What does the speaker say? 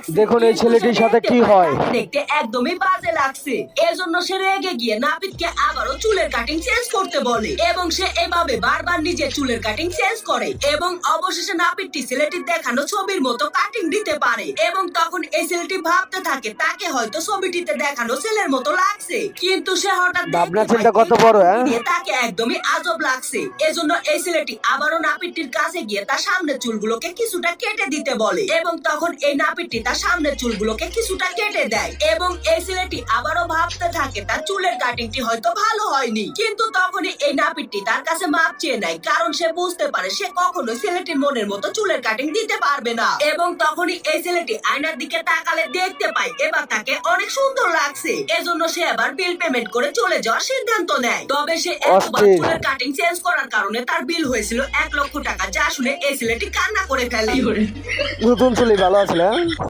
লাগছে। দেখুন এই ছেলেটির সাথে কি হয়। দেখতে একদমই বাজে লাগছে। এজন্য সে রেগে গিয়ে নাপিতকে আবারও চুলের কাটিং চেঞ্জ করতে বলে এবং সে এভাবে বারবার নিজের চুলের কাটিং চেঞ্জ করে এবং অবশেষে নাপিতটি ছেলেটির দেখানো ছবির মতো কাটিং দিতে পারে এবং তখন এই ছেলেটি ভাবতে থাকে তাকে হয়তো ছবিটিতে দেখানো ছেলের মতো লাগছে, কিন্তু সে হঠাৎ ভাবনা দেখতে চিন্তা পায় কত এই বড়, কাটিংটি দিয়ে তাকে একদমই আজব লাগছে। এজন্য এই ছেলেটি আবারও নাপিতটির কাছে গিয়ে তার সামনের চুলগুলোকে কিছুটা কেটে দিতে বলে এবং তখন এই নাপিতটি তার সামনের চুলগুলোকে কিছুটা কেটে দেয় এবং এই ছেলেটি আবারও ভাবতে থাকে তার চুলের কাটিংটি হয়তো ভালো হয়নি, কিন্তু তখনই এই নাপিতটি তার কাছে মাপ চেয়ে নেয় কারণ সে বুঝতে পারে সে কখনোই ছেলেটির মনের মতো চুলের কাটিং দিতে পারবে না এবং তখনই এই ছেলেটি আয়নার দিকে তাকালে দেখতে পায় এবার তাকে অনেক সুন্দর লাগছে। এজন্য সে আবার বিল পেমেন্ট করে চলে যাওয়ার সিদ্ধান্ত নেয়। তবে সে একবার অস্থির। চুলের কাটিং চেঞ্জ করার কারণে তার বিল হয়েছিল 1 লক্ষ টাকা, যা শুনে এই ছেলেটি কান্না করে ফেলে। নতুন চুলি ভালো আছে না?